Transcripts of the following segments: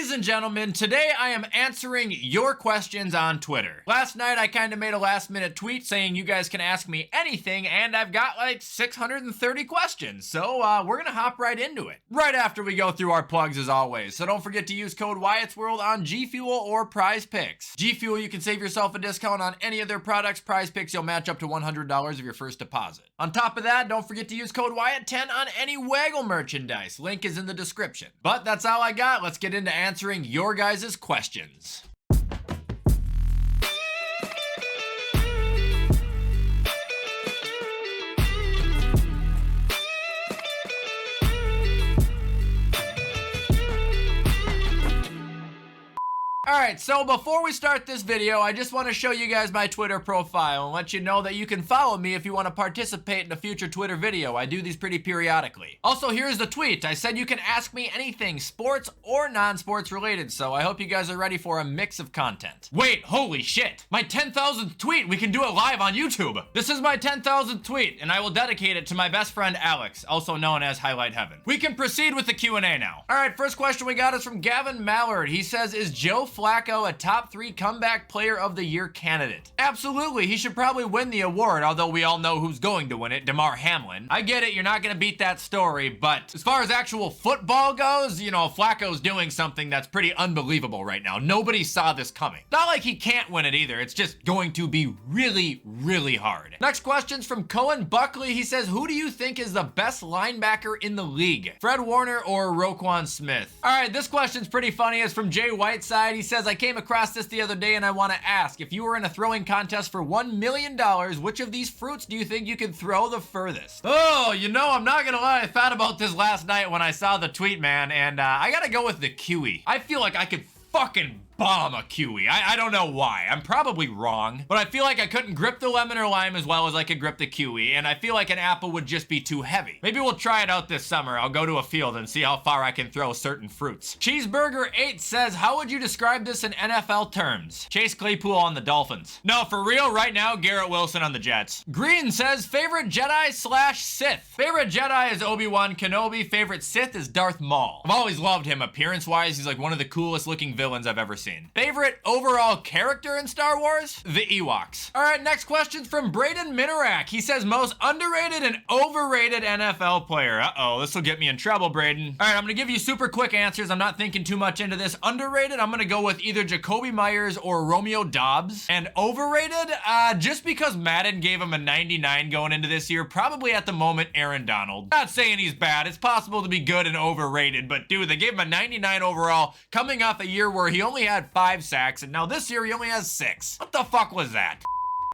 Ladies and gentlemen, today I am answering your questions on Twitter. Last night I kind of made a last minute tweet saying you guys can ask me anything, and I've got like 630 questions, so we're gonna hop right into it. Right after we go through our plugs as always, so don't forget to use code WyattzWorld on G Fuel or Prize Picks. G Fuel, you can save yourself a discount on any of their products. Prize Picks, you'll match up to $100 of your first deposit. On top of that, don't forget to use code WYATT10 on any Waggle merchandise. Link is in the description. But that's all I got. Let's get into answering your guys' questions. Alright, so before we start this video, I just want to show you guys my Twitter profile and let you know that you can follow me if you want to participate in a future Twitter video. I do these pretty periodically. Also, here's the tweet. I said you can ask me anything, sports or non-sports related, so I hope you guys are ready for a mix of content. Wait, holy shit! My 10,000th tweet! We can do it live on YouTube! This is my 10,000th tweet, and I will dedicate it to my best friend Alex, also known as Highlight Heaven. We can proceed with the Q&A now. Alright, first question we got is from Gavin Mallard. He says, is Joe Flacco a top 3 comeback player of the year candidate? Absolutely, he should probably win the award, although we all know who's going to win it, DeMar Hamlin. I get it, you're not gonna beat that story, but as far as actual football goes, you know, Flacco's doing something that's pretty unbelievable right now. Nobody saw this coming. Not like he can't win it either, it's just going to be really, really hard. Next question's from Cohen Buckley. He says, who do you think is the best linebacker in the league? Fred Warner or Roquan Smith? Alright, this question's pretty funny. It's from Jay Whiteside. He says, I came across this the other day and I want to ask, if you were in a throwing contest for $1 million, which of these fruits do you think you could throw the furthest? Oh, you know, I'm not gonna lie, I thought about this last night when I saw the tweet, man, and I gotta go with the kiwi. I feel like I could fucking bomb a kiwi. I don't know why. I'm probably wrong, but I feel like I couldn't grip the lemon or lime as well as I could grip the kiwi, and I feel like an apple would just be too heavy. Maybe we'll try it out this summer. I'll go to a field and see how far I can throw certain fruits. Cheeseburger8 says, how would you describe this in NFL terms? Chase Claypool on the Dolphins. No, for real, right now, Garrett Wilson on the Jets. Green says, favorite Jedi / Sith? Favorite Jedi is Obi-Wan Kenobi. Favorite Sith is Darth Maul. I've always loved him. Appearance-wise, he's like one of the coolest looking villains I've ever seen. Favorite overall character in Star Wars? The Ewoks. Alright, next question's from Braden Minarak. He says, most underrated and overrated NFL player. Uh-oh, this will get me in trouble, Braden. Alright, I'm gonna give you super quick answers. I'm not thinking too much into this. Underrated, I'm gonna go with either Jacoby Myers or Romeo Doubs. And overrated, just because Madden gave him a 99 going into this year, probably at the moment, Aaron Donald. Not saying he's bad. It's possible to be good and overrated, but dude, they gave him a 99 overall coming off a year where he only had 5 sacks, and now this year he only has 6. What the fuck was that?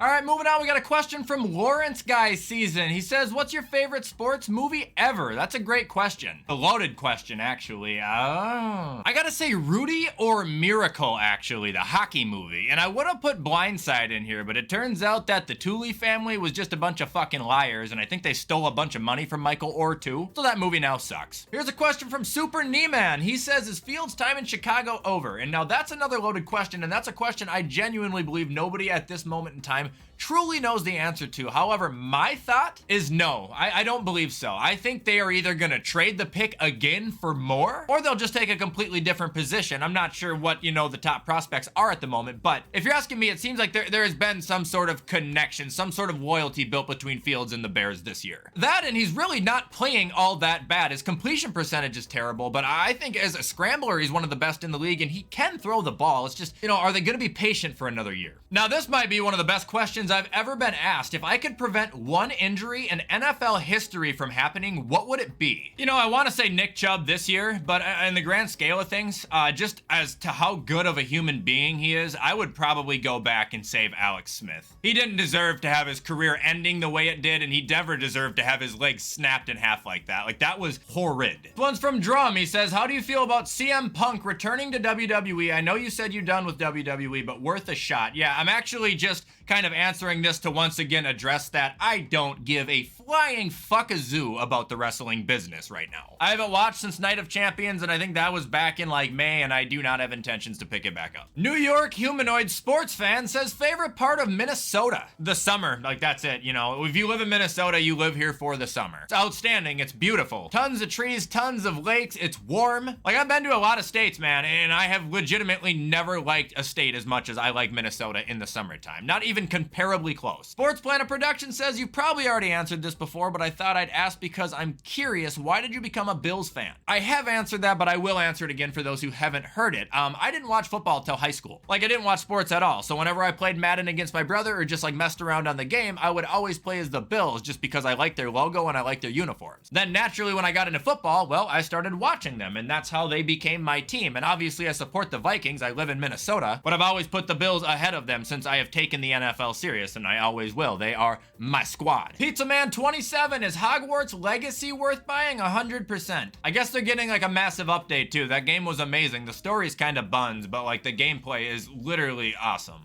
Alright, moving on, we got a question from Lawrence Guy Season. He says, what's your favorite sports movie ever? That's a great question. A loaded question, actually. I gotta say Rudy or Miracle, actually, the hockey movie. And I would have put Blindside in here, but it turns out that the Thule family was just a bunch of fucking liars, and I think they stole a bunch of money from Michael Orr, too. So that movie now sucks. Here's a question from Super Kneeman. He says, is Fields' time in Chicago over? And now that's another loaded question, and that's a question I genuinely believe nobody at this moment in time truly knows the answer to. However, my thought is no. I don't believe so. I think they are either gonna trade the pick again for more, or they'll just take a completely different position. I'm not sure what, you know, the top prospects are at the moment, but if you're asking me, it seems like there has been some sort of connection, some sort of loyalty built between Fields and the Bears this year. That, and he's really not playing all that bad. His completion percentage is terrible, but I think as a scrambler, he's one of the best in the league, and he can throw the ball. It's just, you know, are they gonna be patient for another year? Now, this might be one of the best questions I've ever been asked. If I could prevent one injury in NFL history from happening, what would it be? You know, I want to say Nick Chubb this year, but in the grand scale of things, just as to how good of a human being he is, I would probably go back and save Alex Smith. He didn't deserve to have his career ending the way it did, and he never deserved to have his legs snapped in half like that. Like, that was horrid. This one's from Drum. He says, how do you feel about CM Punk returning to WWE? I know you said you're done with WWE, but worth a shot. Yeah, I'm actually just kind of answering this to once again address that I don't give a flying fuckazoo about the wrestling business right now. I haven't watched since Night of Champions, and I think that was back in in like May, and I do not have intentions to pick it back up. New York humanoid sports fan says favorite part of Minnesota. The summer, like that's it. You know, if you live in Minnesota, you live here for the summer. It's outstanding, it's beautiful. Tons of trees, tons of lakes, it's warm. Like I've been to a lot of states, man, and I have legitimately never liked a state as much as I like Minnesota in the summertime. Not even comparably close. Sports Planet Production says you probably already answered this before, but I thought I'd ask because I'm curious, why did you become a Bills fan? I have answered that, but I will answer it again for those who haven't heard it. I didn't watch football till high school. Like I didn't watch sports at all. So whenever I played Madden against my brother or just like messed around on the game, I would always play as the Bills just because I liked their logo and I liked their uniforms. Then naturally when I got into football, well, I started watching them and that's how they became my team. And obviously I support the Vikings. I live in Minnesota, but I've always put the Bills ahead of them since I have taken the NFL serious, and I always will. They are my squad. Pizza Man 27, is Hogwarts Legacy worth buying? 100%. I guess they're getting like a massive update too. That game was amazing. The story's kind of buns, but like the gameplay is literally awesome.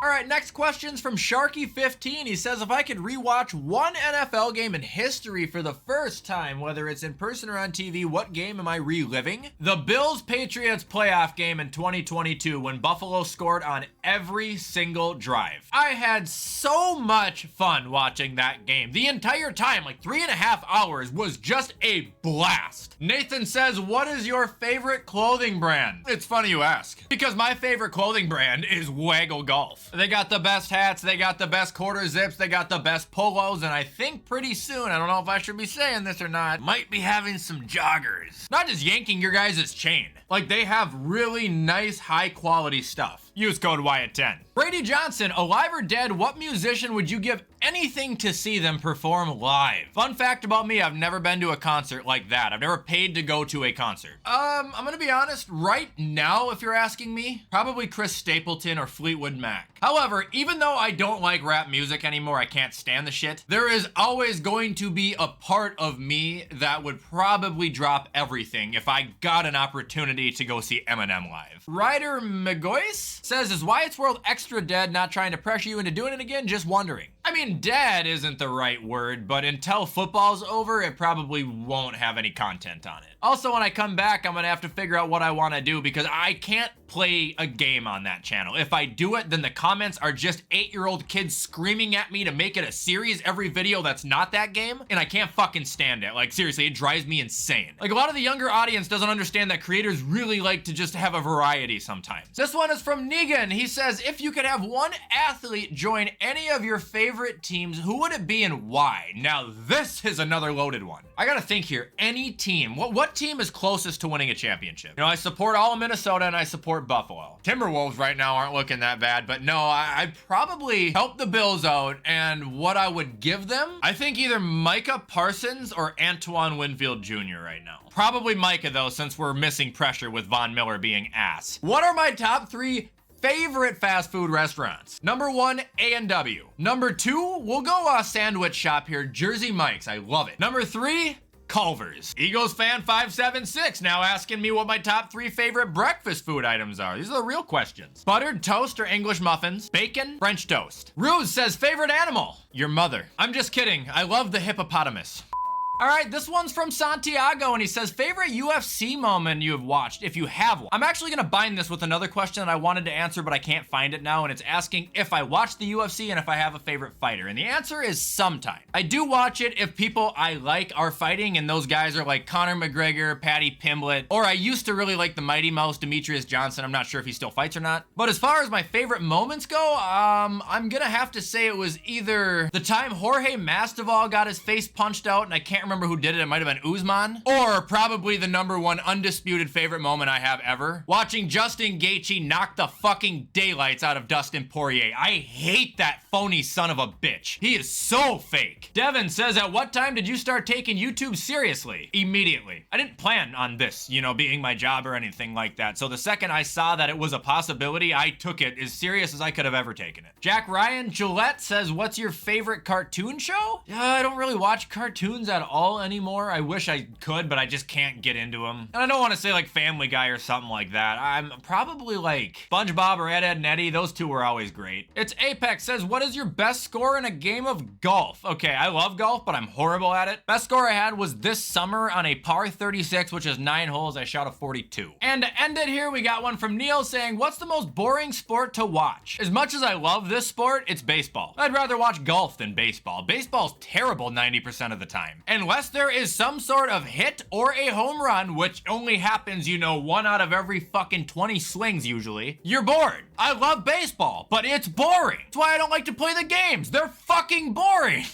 All right, next question's from Sharky15. He says, if I could rewatch one NFL game in history for the first time, whether it's in person or on TV, what game am I reliving? The Bills-Patriots playoff game in 2022 when Buffalo scored on every single drive. I had so much fun watching that game. The entire time, like 3.5 hours, was just a blast. Nathan says, what is your favorite clothing brand? It's funny you ask, because my favorite clothing brand is Waggle Golf. They got the best hats, they got the best quarter zips, they got the best polos, and I think pretty soon, I don't know if I should be saying this or not, might be having some joggers. Not just yanking your guys' chain. Like they have really nice, high quality stuff. Use code WYATT10. Brady Johnson, alive or dead, what musician would you give anything to see them perform live? Fun fact about me, I've never been to a concert like that. I've never paid to go to a concert. I'm gonna be honest, right now, if you're asking me, probably Chris Stapleton or Fleetwood Mac. However, even though I don't like rap music anymore, I can't stand the shit, there is always going to be a part of me that would probably drop everything if I got an opportunity to go see Eminem live. Ryder McGoyce says, is WyattzWorld extra dead, not trying to pressure you into doing it again, just wondering. I mean, dead isn't the right word, but until football's over, it probably won't have any content on it. Also, when I come back, I'm gonna have to figure out what I wanna do because I can't play a game on that channel. If I do it, then the comments are just 8-year-old kids screaming at me to make it a series every video that's not that game, and I can't fucking stand it. Like, seriously, it drives me insane. Like, a lot of the younger audience doesn't understand that creators really like to just have a variety sometimes. This one is from Negan. He says, if you could have one athlete join any of your favorite teams, who would it be and why? Now, this is another loaded one. I gotta think here. Any team. What team is closest to winning a championship? You know, I support all of Minnesota and I support Buffalo. Timberwolves right now aren't looking that bad, but no, I'd probably help the Bills out, and what I would give them, I think either Micah Parsons or Antoine Winfield Jr. right now. Probably Micah though, since we're missing pressure with Von Miller being ass. What are my top 3 favorite fast food restaurants? Number 1, A&W. Number 2, we'll go sandwich shop here, Jersey Mike's. I love it. Number 3, Culver's. Eagles fan 576 now asking me what my top 3 favorite breakfast food items are. These are the real questions. Buttered toast or English muffins, bacon, French toast. Ruse says favorite animal, your mother. I'm just kidding. I love the hippopotamus. All right, this one's from Santiago, and he says, favorite UFC moment you have watched, if you have one. I'm actually gonna bind this with another question that I wanted to answer, but I can't find it now, and it's asking if I watch the UFC and if I have a favorite fighter, and the answer is sometimes. I do watch it if people I like are fighting, and those guys are like Conor McGregor, Paddy Pimblett, or I used to really like the Mighty Mouse, Demetrius Johnson. I'm not sure if he still fights or not. But as far as my favorite moments go, I'm gonna have to say it was either the time Jorge Masvidal got his face punched out, and I can't remember who did it. It might have been Usman, or probably the number 1 undisputed favorite moment I have ever, watching Justin Gaethje knock the fucking daylights out of Dustin Poirier. I hate that phony son of a bitch. He is so fake. Devin says, at what time did you start taking YouTube seriously? Immediately. I didn't plan on this, you know, being my job or anything like that. So the second I saw that it was a possibility, I took it as serious as I could have ever taken it. Jack Ryan Gillette says, what's your favorite cartoon show? I don't really watch cartoons at all anymore. I wish I could, but I just can't get into them. And I don't want to say like Family Guy or something like that. I'm probably like SpongeBob or Ed, Edd and Eddy. Those two were always great. It's Apex says, what is your best score in a game of golf? Okay, I love golf, but I'm horrible at it. Best score I had was this summer on a par 36, which is 9 holes. I shot a 42. And to end it here, we got one from Neil saying, what's the most boring sport to watch? As much as I love this sport, it's baseball. I'd rather watch golf than baseball. Baseball's terrible 90% of the time. Unless there is some sort of hit or a home run, which only happens, you know, 1 out of every fucking 20 swings usually, you're bored. I love baseball, but it's boring. That's why I don't like to play the games. They're fucking boring.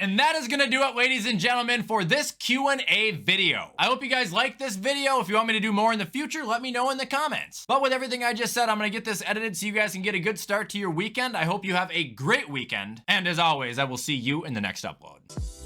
And that is gonna do it, ladies and gentlemen, for this Q&A video. I hope you guys liked this video. If you want me to do more in the future, let me know in the comments. But with everything I just said, I'm gonna get this edited so you guys can get a good start to your weekend. I hope you have a great weekend. And as always, I will see you in the next upload.